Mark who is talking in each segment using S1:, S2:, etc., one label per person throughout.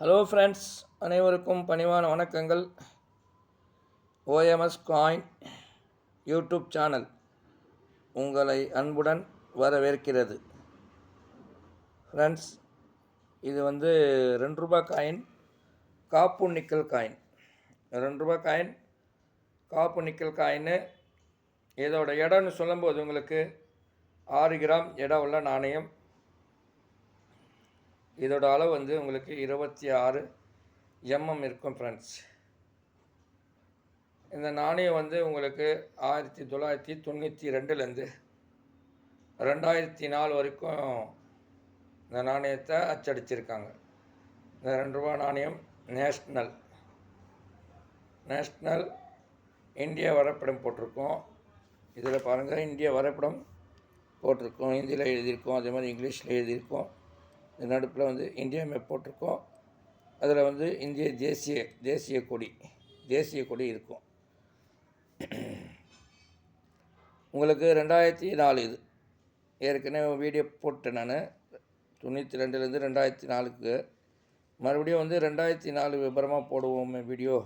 S1: Hello friends, அனைவருக்கும் பணிவான வணக்கங்கள். ஓஎம்எஸ் காயின் யூடியூப் சேனல் உங்களை அன்புடன் வரவேற்கிறது. ஃப்ரெண்ட்ஸ், இது வந்து ₹2 காயின், காப்பு நிக்கல் காயின். ₹2 காயின், காப்பு நிக்கல் காயின். இதோட இடம்னு சொல்லும்போது உங்களுக்கு 6 கிராம் எடை உள்ள நாணயம். இதோட அளவு வந்து உங்களுக்கு 26 mm இருக்கும் ஃப்ரெண்ட்ஸ். இந்த நாணயம் வந்து உங்களுக்கு 1992லேருந்து 2004 வரைக்கும் இந்த நாணயத்தை அச்சடிச்சிருக்காங்க. இந்த ₹2 நாணயம் நேஷ்னல் இந்தியா வரைபடம் போட்டிருக்கோம். இதில் பாருங்கள், இந்தியா வரைபடம் போட்டிருக்கோம். ஹிந்தியில் எழுதியிருக்கோம், அதே மாதிரி இங்கிலீஷில் எழுதியிருக்கோம். இந்த நடுப்பில் வந்து இந்தியா மேப் போட்டிருக்கோம். அதில் வந்து இந்திய தேசிய கொடி இருக்கும். உங்களுக்கு 2004 இது ஏற்கனவே வீடியோ போட்டேன் நான். 92லேருந்து 2004க்கு மறுபடியும் வந்து 2004 விபரமாக போடுவோமே வீடியோ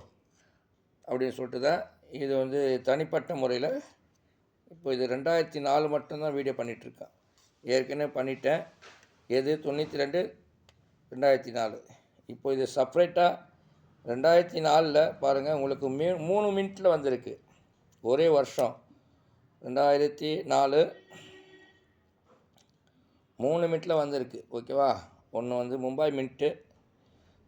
S1: அப்படின்னு சொல்லிட்டு தான் இது வந்து தனிப்பட்ட முறையில் இப்போ இது 2004 மட்டும்தான் வீடியோ பண்ணிகிட்ருக்கேன். ஏற்கனவே பண்ணிட்டேன். எது 92, 2004. இப்போ இது செப்ரேட்டாக 2004 பாருங்கள், உங்களுக்கு 3 மினிட்டில் வந்திருக்கு. ஒரே வருஷம் 2004 3 மினிட்டில் வந்திருக்கு. ஓகேவா? ஒன்று வந்து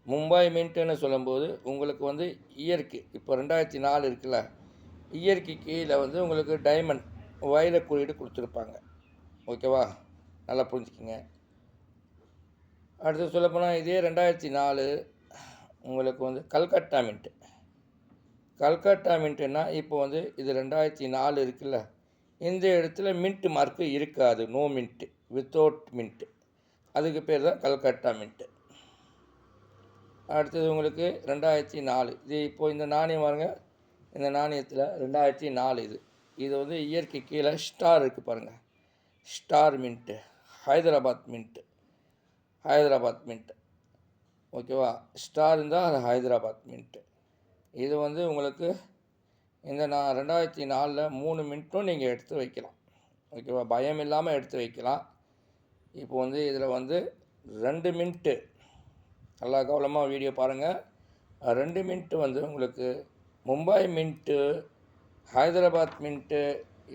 S1: மும்பை மின்ட்டுன்னு சொல்லும்போது உங்களுக்கு வந்து இயற்கை இப்போ 2004 இருக்குல்ல, இயற்கை கீழே வந்து உங்களுக்கு டைமண்ட் வைர குறியீடு கொடுத்துருப்பாங்க. ஓகேவா? நல்லா புரிஞ்சுக்கிங்க. அடுத்து சொல்லப்போனால் இதே 2004 உங்களுக்கு வந்து கல்கட்டா மின்ட்டுன்னா இப்போ வந்து இது 2004 இருக்குல்ல, இந்த இடத்துல மின்ட் மார்க்கு இருக்காது. நோ மின்ட்டு, வித்தவுட் மின்ட்டு, அதுக்கு பேர் தான் கல்கட்டா மின்ட்டு. அடுத்தது உங்களுக்கு 2004 இது. இப்போது இந்த நாணயம் பாருங்க, இந்த நாணயத்தில் 2004 இது வந்து இயற்கை கீழே ஸ்டார் இருக்குது பாருங்கள், ஸ்டார் மின்ட்டு, ஹைதராபாத் மின்ட்டு. ஓகேவா? ஸ்டார் இருந்தால் அது ஹைதராபாத் மின்ட்டு. இது வந்து உங்களுக்கு இந்த 2004 3 மினிட்டும் நீங்கள் எடுத்து வைக்கலாம். ஓகேவா? பயம் இல்லாமல் எடுத்து வைக்கலாம். இப்போ வந்து இதில் வந்து 2 மினிட்டு, நல்லா கவனமாக வீடியோ பாருங்கள். 2 மினிட்டு வந்து உங்களுக்கு மும்பை மின்ட்டு, ஹைதராபாத் மின்ட்டு.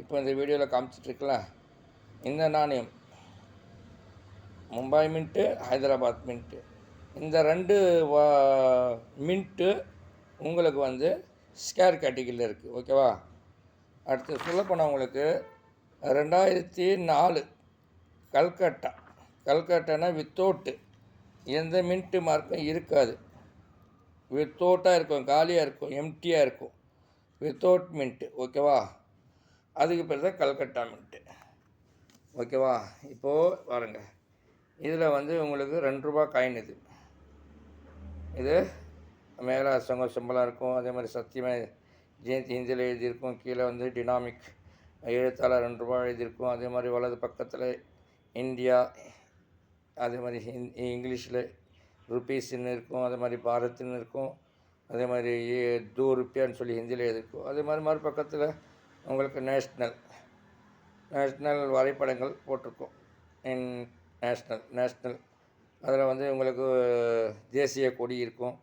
S1: இப்போ இந்த வீடியோவில் காமிச்சிட்ருக்கல இந்த நாணயம் மும்பை மின்ட்டு, ஹைதராபாத் மின்ட்டு. இந்த 2 மின்ட்டு உங்களுக்கு வந்து ஸ்கேர் கேட்டகிரியில் இருக்குது. ஓகேவா? அடுத்து சொல்லப்போனால் உங்களுக்கு 2004 கல்கட்டானா வித்தவுட்டு, எந்த மின்ட்டு மார்க்கும் இருக்காது. வித்தவுட்டாக இருக்கும், காலியாக இருக்கும், எம்டியாக இருக்கும், வித்தவுட் மின்ட்டு. ஓகேவா? அதுக்கு பேர் தான் கல்கட்டா மின்ட்டு. ஓகேவா? இப்போது பாருங்கள், இதில் வந்து உங்களுக்கு ₹2 காயின். இது மேலே சிம்பலாக இருக்கும். அதே மாதிரி சத்தியமே ஜெயந்தி ஹிந்தியில் எழுதியிருக்கும். கீழே வந்து டினாமிக் எழுத்தால் ₹2 எழுதியிருக்கும். அதே மாதிரி வலது பக்கத்தில் இந்தியா, அதே மாதிரி இங்கிலீஷில் ருபீஸ்ன்னு இருக்கும், அதே மாதிரி பாரத்ன்னு இருக்கும், அதே மாதிரி ₹2 சொல்லி ஹிந்தியில் எழுதியிருக்கும். அதே மாதிரி மறுபக்கத்தில் உங்களுக்கு நேஷ்னல் வரைபடங்கள் போட்டிருக்கும். நேஷ்னல் அதில் வந்து உங்களுக்கு தேசிய கொடி இருக்கும்.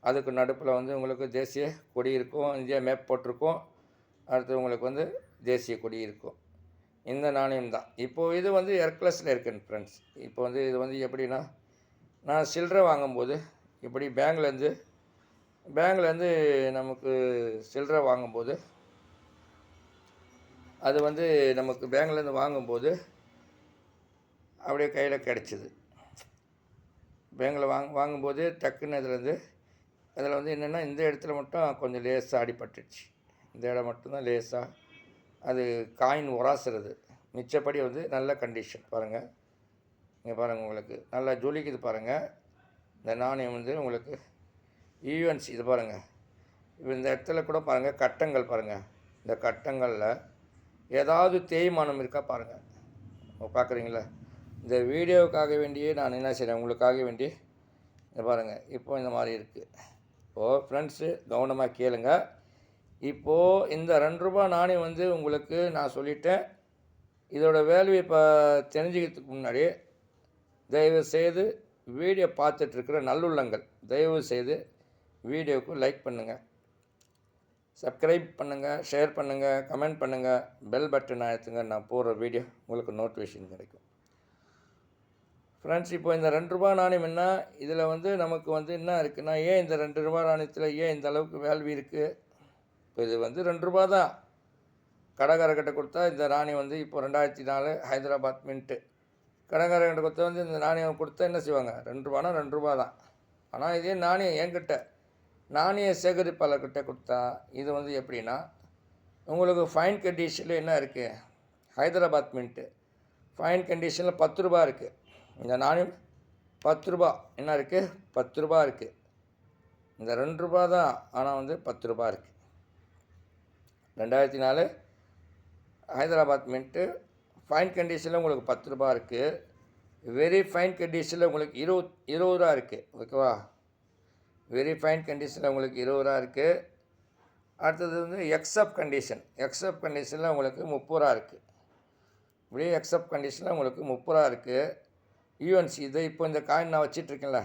S1: அதுக்கு நடுப்பில் வந்து உங்களுக்கு தேசிய கொடி இருக்கும், இந்தியா மேப் போட்டிருக்கும். அடுத்து உங்களுக்கு வந்து தேசிய கொடி இருக்கும். இந்த நாணயம் தான். இப்போது இது வந்து எர்க்லஸில் இருக்குன்னு ஃப்ரெண்ட்ஸ். இப்போ வந்து இது வந்து எப்படின்னா, நான் சில்லறை வாங்கும்போது இப்படி பேங்க்லேருந்து நமக்கு சில்லறை வாங்கும்போது, அது வந்து நமக்கு பேங்க்லேருந்து வாங்கும்போது அப்படியே கையில் கிடச்சிது. பேங்கில் வாங்கும்போது டக்குன்னு அதில் வந்து என்னென்னா, இந்த இடத்துல மட்டும் கொஞ்சம் லேசாக அடிபட்டுச்சு. இந்த இடம் மட்டும்தான் லேசாக அது காயின் உராசுறது. மிச்சப்படி வந்து நல்ல கண்டிஷன். பாருங்கள், இங்கே பாருங்கள், உங்களுக்கு நல்லா ஜொலிக்குது பாருங்கள். இந்த நாணயம் வந்து உங்களுக்கு ஈவென்ட்ஸ் இது பாருங்கள். இப்போ இந்த இடத்துல கூட பாருங்கள், கட்டங்கள் பாருங்கள். இந்த கட்டங்களில் ஏதாவது தேய்மானம் இருக்கா பாருங்கள். பார்க்குறீங்களா? இந்த வீடியோவுக்காக வேண்டியே நான் என்ன செய்கிறேன், உங்களுக்காக வேண்டி இதை பாருங்கள், இப்போ இந்த மாதிரி இருக்குது. இப்போது ஃப்ரெண்ட்ஸு கவனமாக கேளுங்க. இப்போது இந்த ரூ. 2 நாணயம் வந்து உங்களுக்கு நான் சொல்லிட்டேன். இதோட வேல்யூ இப்போ தெரிஞ்சுக்கிறதுக்கு முன்னாடி தயவுசெய்து வீடியோ பார்த்துட்ருக்கிற நல்லுள்ளங்கள் தயவுசெய்து வீடியோவுக்கு லைக் பண்ணுங்கள், சப்ஸ்கிரைப் பண்ணுங்கள், ஷேர் பண்ணுங்கள், கமெண்ட் பண்ணுங்கள், பெல் பட்டன் அழுத்துங்க. நான் போடுற வீடியோ உங்களுக்கு நோட்டிஃபிகேஷன் கிடைக்கும். ஃப்ரெண்ட்ஸ், இப்போ இந்த ரூ. 2 நாணயம் என்ன, இதில் வந்து நமக்கு வந்து என்ன இருக்குன்னா, ஏன் இந்த ரூ. 2 நாணயத்தில் ஏன் இந்த அளவுக்கு வேல்யூ இருக்குது? இப்போ இது வந்து ரூ. 2 தான். கடைக்காரர்கிட்ட கொடுத்தா இந்த நாணயம் வந்து இப்போ 2004 ஹைதராபாத் மின்ட்டு. கடைக்காரர்கிட்ட கொடுத்தா வந்து இந்த நாணயம் கொடுத்தா என்ன செய்வாங்க? ரூ. 2 தான். ஆனால் இதே நாணயம் என்கிட்ட நாணய சேகரிப்பாளர்கிட்ட கொடுத்தா இது வந்து எப்படின்னா, உங்களுக்கு ஃபைன் கண்டிஷனில் என்ன இருக்குது? ஹைதராபாத் மின்ட்டு ஃபைன் கண்டிஷனில் ரூ. 10 இருக்குது. இந்த நாணயம் ரூ. 10 என்ன இருக்குது? ரூ. 10 இருக்குது. இந்த ரூ. 2 தான், ஆனால் வந்து ரூ. 10 இருக்குது. 2004 ஹைதராபாத் மின்ட்டு ஃபைன் கண்டிஷனில் உங்களுக்கு ரூ. 10 இருக்குது. வெரி ஃபைன் கண்டிஷனில் உங்களுக்கு 20 இருக்குது. ஓகேவா? வெரி ஃபைன் கண்டிஷனில் உங்களுக்கு 20 இருக்குது. அடுத்தது வந்து எக்ஸப்ட் கண்டிஷனில் உங்களுக்கு 30 இருக்குது. இப்படியே எக்ஸப்ட் கண்டிஷனில் உங்களுக்கு 30 இருக்குது. யூஎன்சி இது இப்போ இந்த காயின் நான் வச்சிட்ருக்கேன்ல,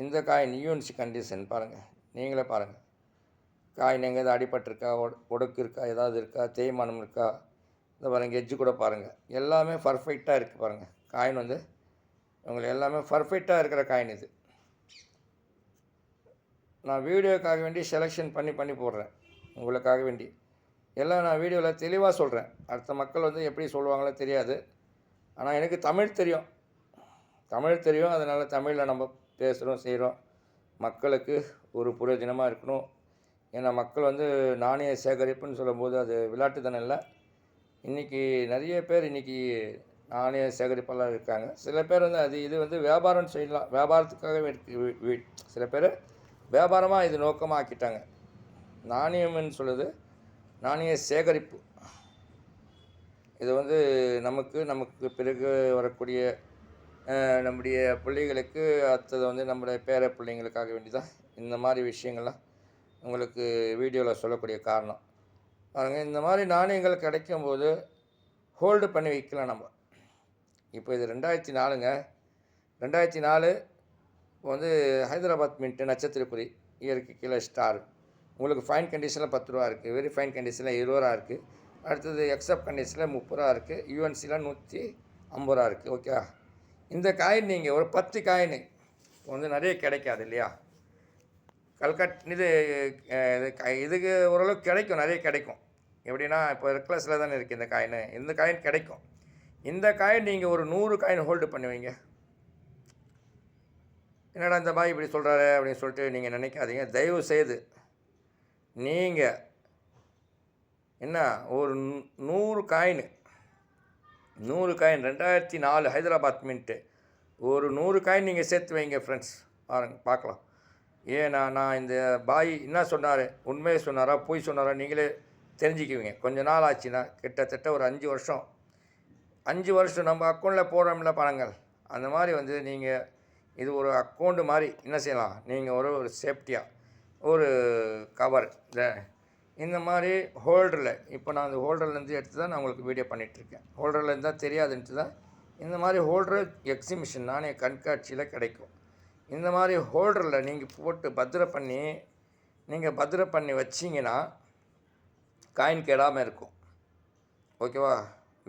S1: இந்த காயின் யூஎன்சி கண்டிஷன் பாருங்கள், நீங்களே பாருங்கள். காயின் எங்கேயாவது அடிபட்டிருக்கா, உடக்கு இருக்கா, ஏதாவது இருக்கா, தேய்மானம் இருக்கா, இந்த பாருங்கள் எட்ஜு கூட பாருங்கள், எல்லாமே பர்ஃபெக்டாக இருக்குது பாருங்கள். காயின் வந்து உங்களுக்கு எல்லாமே பர்ஃபெக்டாக இருக்கிற காயின் இது. நான் வீடியோக்காக வேண்டி செலெக்ஷன் பண்ணி போடுறேன், உங்களுக்காக வேண்டி. எல்லாம் நான் வீடியோவில் தெளிவாக சொல்கிறேன். அடுத்த மக்கள் வந்து எப்படி சொல்லுவாங்களோ தெரியாது, ஆனால் எனக்கு தமிழ் தெரியும். அதனால் தமிழில் நம்ம பேசுகிறோம், செய்கிறோம். மக்களுக்கு ஒரு பிரயோஜனமாக இருக்கணும். ஏன்னா மக்கள் வந்து நாணய சேகரிப்புன்னு சொல்லும்போது அது விளையாட்டுத்தனம் இல்லை. இன்றைக்கி நிறைய பேர் நாணய சேகரிப்பெல்லாம் இருக்காங்க. சில பேர் வந்து இது வந்து வியாபாரம் செய்யலாம், வியாபாரத்துக்காகவே இருக்குது. சில பேர் வியாபாரமாக இது நோக்கமாக ஆக்கிட்டாங்க. நாணயம்னு சொல்லுது நாணய சேகரிப்பு. இது வந்து நமக்கு பிறகு வரக்கூடிய நம்முடைய பிள்ளைகளுக்கு, அடுத்தது வந்து நம்முடைய பேர பிள்ளைங்களுக்காக வேண்டி தான் இந்த மாதிரி விஷயங்கள்லாம் உங்களுக்கு வீடியோவில் சொல்லக்கூடிய காரணம். பாருங்கள், இந்த மாதிரி நாணயங்கள் கிடைக்கும்போது ஹோல்டு பண்ணி வைக்கலாம் நம்ம. இப்போ இது 2004ங்க. 2004 இப்போ வந்து ஹைதராபாத் மின்ட்டு நட்சத்திரக்குறி இயற்கை கீழே ஸ்டார். உங்களுக்கு ஃபைன் கண்டிஷனில் ரூ. 10 இருக்குது. வெரி ஃபைன் கண்டிஷனில் 20 இருக்குது. அடுத்தது எக்ஸப்ட் கண்டிஷனில் 30 இருக்குது. யூஎன்சியில் 150 இருக்குது. ஓகே, இந்த காயின் நீங்கள் ஒரு 10 காயின் வந்து நிறைய கிடைக்காது இல்லையா? இதுக்கு ஓரளவுக்கு கிடைக்கும், நிறைய கிடைக்கும். எப்படின்னா இப்போ ரெக்லஸில் தானே இருக்குது இந்த காயின். இந்த காயின் கிடைக்கும். இந்த காயின் நீங்கள் ஒரு 100 காயின் ஹோல்டு பண்ணுவீங்க. என்னடா இந்த பாய் இப்படி சொல்கிறாரு அப்படின்னு சொல்லிட்டு நீங்கள் நினைக்காதீங்க. தயவு செய்து நீங்கள் என்ன ஒரு 100 காயின் 2004 ஹைதராபாத் மின்ட்டு ஒரு 100 காயின் நீங்கள் சேர்த்து வைங்க ஃப்ரெண்ட்ஸ். பார்க்கலாம். ஏன்னா நான் இந்த பாய் என்ன சொன்னார், உண்மையை சொன்னாரா பொய் சொன்னாரா நீங்களே தெரிஞ்சுக்குவீங்க. கொஞ்ச நாள் ஆச்சுன்னா கிட்டத்தட்ட ஒரு 5 வருஷம் நம்ம அக்கௌண்ட்டில் போடுறோம்ல பணங்கள், அந்த மாதிரி வந்து நீங்கள் இது ஒரு அக்கௌண்ட்டு மாதிரி என்ன செய்யலாம், நீங்கள் ஒரு சேஃப்டியாக ஒரு கவர் இந்த மாதிரி ஹோல்டரில். இப்போ நான் அந்த ஹோல்டர்லேருந்து எடுத்து தான் நான் உங்களுக்கு வீடியோ பண்ணிகிட்ருக்கேன். ஹோல்டரில் இருந்தால் தெரியாதுன்ட்டு தான் இந்த மாதிரி ஹோல்டரு எக்ஸிபிஷன் நானே கண்காட்சியில் கிடைக்கும். இந்த மாதிரி ஹோல்டரில் நீங்கள் போட்டு பத்திரம் பண்ணி வச்சிங்கன்னா காயின் கெடாமல் இருக்கும். ஓகேவா?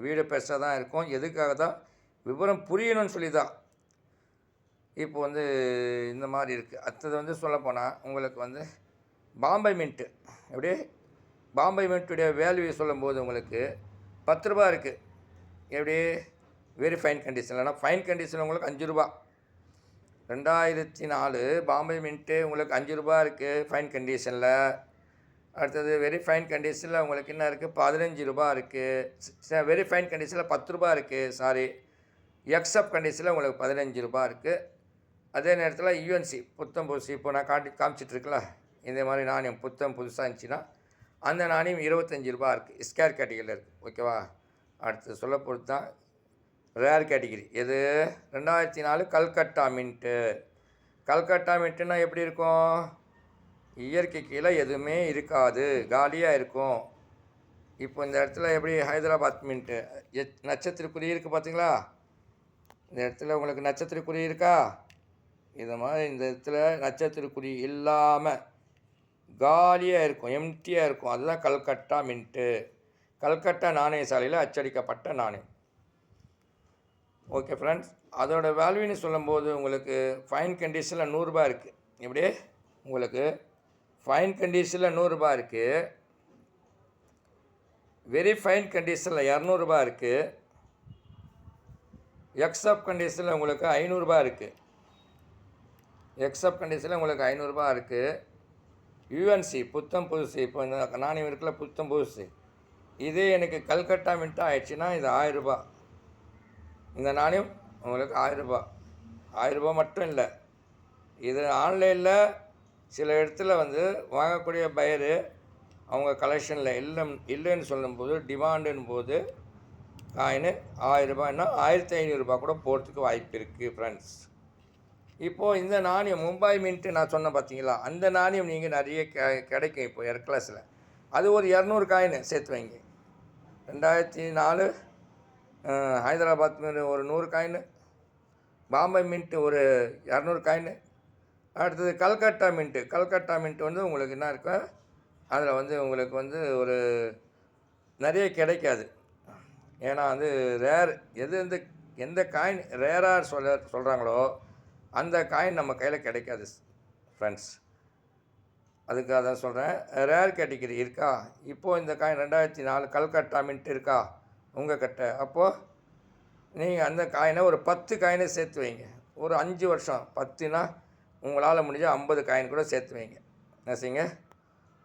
S1: வீடியோ பெருசாக தான் இருக்கும். எதுக்காக தான் விவரம் புரியணும்னு சொல்லி தான். இப்போ வந்து இந்த மாதிரி இருக்குது. அடுத்தது வந்து சொல்லப்போனால் உங்களுக்கு வந்து பாம்பே மின்ட்டு. எப்படி பாம்பே மின்ட்டுடைய வேல்யூ சொல்லும்போது உங்களுக்கு ரூ. 10 இருக்குது. எப்படி வெரி ஃபைன் கண்டிஷன். ஆனால் ஃபைன் கண்டிஷன் உங்களுக்கு ரூ. 5. 2004 பாம்பே மின்ட்டு உங்களுக்கு ரூ. 5 இருக்குது ஃபைன் கண்டிஷனில். அடுத்தது வெரி ஃபைன் கண்டிஷனில் உங்களுக்கு என்ன இருக்குது, ரூ. 15 இருக்குது. வெரி ஃபைன் கண்டிஷனில் ரூ. 10 இருக்குது. சாரி, எக்ஸப்ட் கண்டிஷனில் உங்களுக்கு ரூ. 15 இருக்குது. அதே நேரத்தில் யூஎன்சி புத்தம் புதுசு இப்போ நான் காமிச்சிட்ருக்கல, இந்த மாதிரி நாணயம் புதுசாக இருந்துச்சுன்னா அந்த நாணயம் ரூ. 25 இருக்குது. ஸ்கேர் கேட்டகிரியில் இருக்குது. ஓகேவா? அடுத்து சொல்ல பொறுத்து தான் ரேர் கேட்டகிரி. எது 2004 கல்கட்டா மின்ட்டு. கல்கட்டா மின்ட்டுனா எப்படி இருக்கும்? இயற்கை கீழே எதுவுமே இருக்காது, காலியாக இருக்கும். இப்போ இந்த இடத்துல எப்படி ஹைதராபாத் மின்ட்டு நட்சத்திரக்குறி இருக்குது பார்த்தீங்களா? இந்த இடத்துல உங்களுக்கு நட்சத்திரக்குறி இருக்கா? இது மாதிரி இந்த இடத்துல நட்சத்திரக்குறி இல்லாமல் காலியாக இருக்கும், எம்டியாக இருக்கும். அதுதான் கல்கட்டா மின்ட்டு. கல்கட்டா நாணய சாலையில் அச்சடிக்கப்பட்ட நாணயம். ஓகே ஃப்ரெண்ட்ஸ், அதோட வேல்யூன்னு சொல்லும்போது உங்களுக்கு ஃபைன் கண்டிஷனில் 100 இருக்குது. எப்படி உங்களுக்கு ஃபைன் கண்டிஷனில் 100 இருக்குது, வெரி ஃபைன் கண்டிஷனில் 200 இருக்குது, எக்ஸப்ட் கண்டிஷனில் உங்களுக்கு 500 இருக்குது. எக்ஸப்ட் கண்டிஷனில் உங்களுக்கு 500 இருக்குது. யூஎன்சி புத்தம் புதுசு, இப்போ இந்த நாணயம் இருக்குல்ல புத்தம் புதுசு, இதே எனக்கு கல்கட்டா மின்ட்டு ஆயிடுச்சுன்னா இது 1000 இந்த நாணயம் உங்களுக்கு 1000 1000 மட்டும் இல்லை, இது ஆன்லைனில் சில இடத்துல வந்து வாங்கக்கூடிய பையரு அவங்க கலெக்ஷனில் இல்லைன்னு சொல்லும்போது டிமாண்டுன்னு போது காயின் 1000 1500 கூட போகிறதுக்கு வாய்ப்பு இருக்குது ஃப்ரெண்ட்ஸ். இப்போது இந்த நாணயம் மும்பை மின்ட்டு நான் சொன்னேன் பார்த்தீங்களா, அந்த நாணயம் நீங்கள் நிறைய கிடைக்கும் இப்போ எர்க்லஸில். அது ஒரு 200 காயின் சேர்த்து வைங்க. 2004 ஹைதராபாத் மின்ட் ஒரு 100 காயின், பாம்பே மின்ட்டு ஒரு 200 காயின். அடுத்தது கல்கட்டா மின்ட்டு வந்து உங்களுக்கு என்ன இருக்கும், அதில் வந்து உங்களுக்கு வந்து ஒரு நிறைய கிடைக்காது. ஏன்னா வந்து ரேர் எந்த காயின் ரேராக சொல்கிறாங்களோ அந்த காயின் நம்ம கையில் கிடைக்காது ஃப்ரெண்ட்ஸ். அதுக்காக தான் சொல்கிறேன், ரேர் கேட்டகிரி இருக்கா. இப்போது இந்த காயின் 2004 கல்கட்டா மின்ட் இருக்கா உங்கள் கிட்ட, அப்போது நீங்கள் அந்த காயினை ஒரு 10 காயினை சேர்த்து வைங்க. ஒரு 5 வருஷம், 10னா உங்களால் முடிஞ்சால் 50 காயின் கூட சேர்த்து வைங்க. என்ன செய்யுங்க,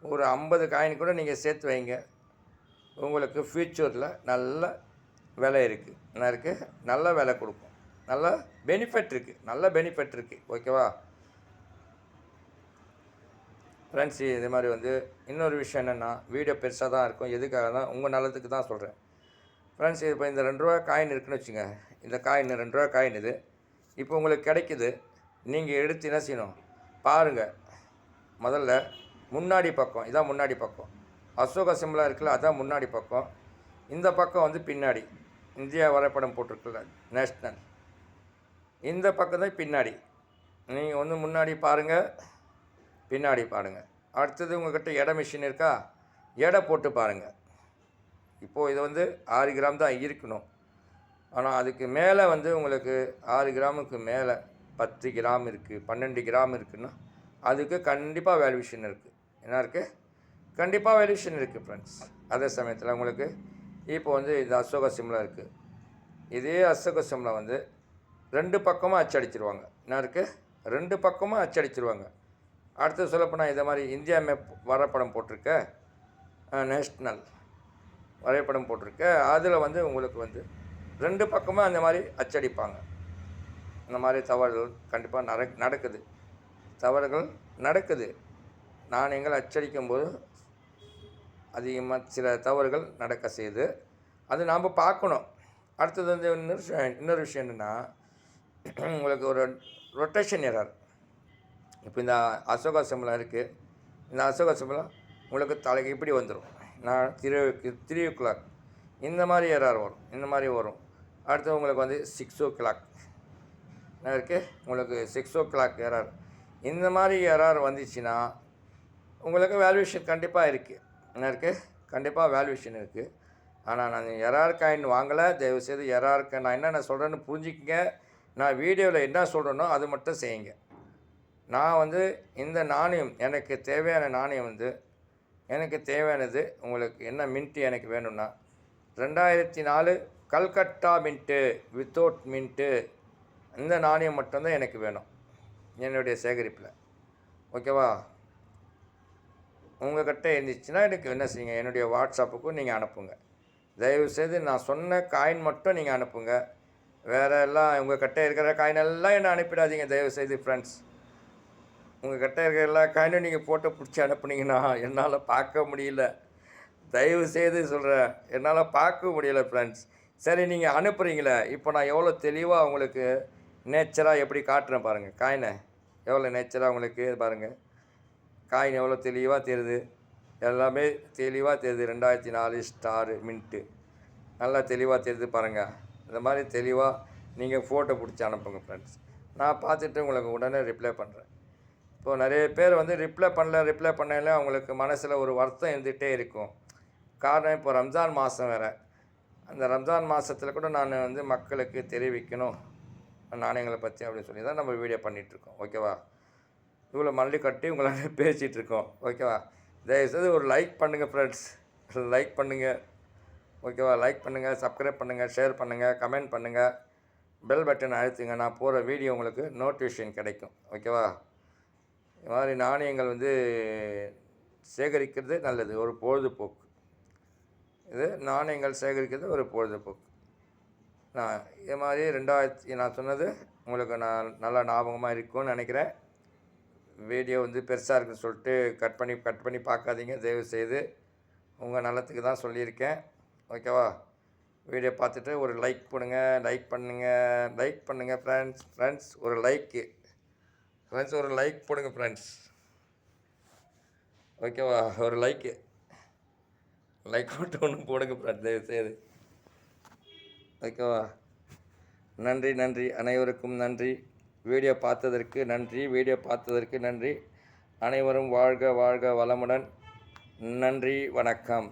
S1: ஒரு 50 காயின் கூட நீங்கள் சேர்த்து வைங்க. உங்களுக்கு ஃப்யூச்சரில் நல்ல விலை இருக்குது, என்ன இருக்குது, நல்ல விலை கொடுக்கும், நல்ல பெனிஃபிட் இருக்குது. ஓகேவா ஃப்ரெண்ட்ஸ்? இது மாதிரி வந்து இன்னொரு விஷயம் என்னென்னா, வீடியோ பெருசாக தான் இருக்கும், எதுக்காக தான் உங்கள் நல்லதுக்கு தான் சொல்கிறேன் ஃப்ரெண்ட்ஸ். இப்போ இந்த 2 ரூபா காயின் இருக்குன்னு வச்சுங்க, இந்த காயின் 2 ரூபா காயின் இது இப்போ உங்களுக்கு கிடைக்குது. நீங்கள் எடுத்து என்ன செய்யணும் பாருங்கள். முதல்ல முன்னாடி பக்கம், இதான் முன்னாடி பக்கம், அசோக சிம்பிளாக இருக்குல்ல, அதான் முன்னாடி பக்கம். இந்த பக்கம் வந்து பின்னாடி இந்தியா வரைபடம் போட்டிருக்குல்ல நேஷ்னல், இந்த பக்கம் தான் பின்னாடி. நீங்கள் வந்து முன்னாடி பாருங்கள், பின்னாடி பாருங்கள். அடுத்தது உங்கள்கிட்ட எடை மிஷின் இருக்கா, எடை போட்டு பாருங்கள். இப்போது இது வந்து 6 கிராம் தான் இருக்கணும், ஆனால் அதுக்கு மேலே வந்து உங்களுக்கு 6 கிராமுக்கு மேலே 10 கிராம் இருக்குது, 12 கிராம் இருக்குன்னா அதுக்கு கண்டிப்பாக வேல்யூஷன் இருக்குது. என்ன இருக்குது, கண்டிப்பாக வேல்யூஷன் இருக்குது ஃப்ரெண்ட்ஸ். அதே சமயத்தில் உங்களுக்கு இப்போ வந்து இது அசோக சிம்பிளாக இருக்குது, இதே அசோக சிம்பிளை வந்து 2 பக்கமும் அச்சடிச்சிருவாங்க. என்ன இருக்குது, 2 பக்கமும் அச்சடிச்சிருவாங்க. அடுத்து சொல்லப்போனால் இதை மாதிரி இந்தியா மேப் வரைபடம் போட்டிருக்க, நேஷ்னல் வரைபடம் போட்டிருக்க, அதில் வந்து உங்களுக்கு வந்து 2 பக்கமும் அந்த மாதிரி அச்சடிப்பாங்க. இந்த மாதிரி தவறுகள் கண்டிப்பாக நடக்குது, தவறுகள் நடக்குது. நாணயங்கள் அச்சடிக்கும்போது அதிகமாக சில தவறுகள் நடக்க செய்யுது, அது நாம் பார்க்கணும். அடுத்தது வந்து இன்னொரு விஷயம் என்னென்னா, உங்களுக்கு ஒரு ரொட்டேஷன் எரர். இப்போ இந்த அசோகா சிம்பிளாக இருக்குது, இந்த அசோகா சிம்பிளாக உங்களுக்கு தலைக்கு இப்படி வந்துடும். நான் 3 o'clock இந்த மாதிரி எரர் வரும், இந்த மாதிரி வரும். அடுத்து உங்களுக்கு வந்து 6 o'clock என்ன இருக்குது, உங்களுக்கு 6 o'clock எரர். இந்த மாதிரி எரர் வந்துச்சுன்னா உங்களுக்கு வேல்யூஷன் கண்டிப்பாக இருக்குது. என்ன இருக்குது, கண்டிப்பாக வேல்யூஷன் இருக்குது. ஆனால் நான் எரர் காயின் வாங்கலை. தயவுசெய்து எரர் காயின் நான் என்னென்ன சொல்கிறேன்னு புரிஞ்சுக்கங்க. நான் வீடியோவில் என்ன சொல்கிறேனோ அது மட்டும் செய்யுங்க. நான் வந்து இந்த நாணயம் எனக்கு தேவையான நாணயம் வந்து எனக்கு தேவையானது உங்களுக்கு என்ன மின்ட்டு எனக்கு வேணும்னா 2004 கல்கட்டா மின்ட்டு வித்தவுட் மின்ட்டு, இந்த நாணயம் மட்டும்தான் எனக்கு வேணும் என்னுடைய சேகரிப்பில். ஓகேவா, உங்கள் கிட்டே இருந்துச்சுன்னா எனக்கு என்ன செய்யுங்க, என்னுடைய வாட்ஸ்அப்புக்கும் நீங்கள் அனுப்புங்க. தயவுசெய்து நான் சொன்ன காயின் மட்டும் நீங்கள் அனுப்புங்க. வேறு எல்லாம் உங்கள் கிட்டே இருக்கிற காயின் எல்லாம் என்ன அனுப்பிடாதீங்க தயவுசெய்து ஃப்ரெண்ட்ஸ். உங்கள் கிட்டே இருக்கிற எல்லா காயினும் நீங்கள் ஃபோட்டோ பிடிச்சி அனுப்புனீங்கன்னா என்னால் பார்க்க முடியல. தயவுசெய்து சொல்கிறேன், என்னால் பார்க்க முடியலை ஃப்ரெண்ட்ஸ். சரி, நீங்கள் அனுப்புகிறீங்களே, இப்போ நான் எவ்வளோ தெளிவாக உங்களுக்கு நேச்சராக எப்படி காட்டுறேன் பாருங்கள் காயினை. எவ்வளோ நேச்சராக உங்களுக்கு பாருங்கள், காயின் எவ்வளோ தெளிவாக தெரியுது, எல்லாமே தெளிவாக தெரியுது. 2004 ஸ்டாரு மின்ட்டு நல்லா தெளிவாக தெரியுது பாருங்கள். இந்த மாதிரி தெளிவாக நீங்கள் ஃபோட்டோ பிடிச்சி அனுப்புங்க ஃப்ரெண்ட்ஸ். நான் பார்த்துட்டு உங்களுக்கு உடனே ரிப்ளை பண்ணுறேன். இப்போது நிறைய பேர் வந்து ரிப்ளை பண்ணல அவங்களுக்கு மனசில் ஒரு வருத்தம் இருந்துகிட்டே இருக்கும். காரணம் இப்போ ரம்ஜான் மாதம் வேறு. அந்த ரம்ஜான் மாதத்தில் கூட நான் வந்து மக்களுக்கு தெரிவிக்கணும் நாணயங்களை பற்றி அப்படின்னு சொல்லி தான் நம்ம வீடியோ பண்ணிகிட்ருக்கோம். ஓகேவா? இவ்வளோ மல்லி கட்டி உங்களால் பேசிகிட்ருக்கோம். ஓகேவா? தயவுசெய்து ஒரு லைக் பண்ணுங்கள் ஃப்ரெண்ட்ஸ், லைக் பண்ணுங்கள். ஓகேவா? லைக் பண்ணுங்கள், சப்ஸ்கிரைப் பண்ணுங்கள், ஷேர் பண்ணுங்கள், கமெண்ட் பண்ணுங்கள், பெல் பட்டன் அழுத்துங்க. நான் போகிற வீடியோ உங்களுக்கு நோட்டிஃபிகேஷன் கிடைக்கும். ஓகேவா? இது மாதிரி நாணயங்கள் வந்து சேகரிக்கிறது நல்லது, ஒரு பொழுதுபோக்கு. இது நாணயங்கள் சேகரிக்கிறது ஒரு பொழுதுபோக்கு. நான் இது மாதிரி நான் சொன்னது உங்களுக்கு நல்லா ஞாபகமாக இருக்கும்னு நினைக்கிறேன். வீடியோ வந்து பெருசாக இருக்குன்னு சொல்லிட்டு கட் பண்ணி பார்க்காதீங்க தயவுசெய்து. உங்கள் நல்லத்துக்கு தான் சொல்லியிருக்கேன். ஓகேவா? வீடியோ பார்த்துட்டு ஒரு லைக் பண்ணுங்கள் ஃப்ரெண்ட்ஸ். ஒரு லைக் போடுங்க ஃப்ரெண்ட்ஸ். ஓகேவா? ஒரு லைக் மட்டும் ஒன்று போடுங்க ஃப்ரெண்ட்ஸ் தயவுசெய்து. ஓகேவா? நன்றி, அனைவருக்கும் நன்றி. வீடியோ பார்த்ததற்கு நன்றி. அனைவரும் வாழ்க வளமுடன். நன்றி, வணக்கம்.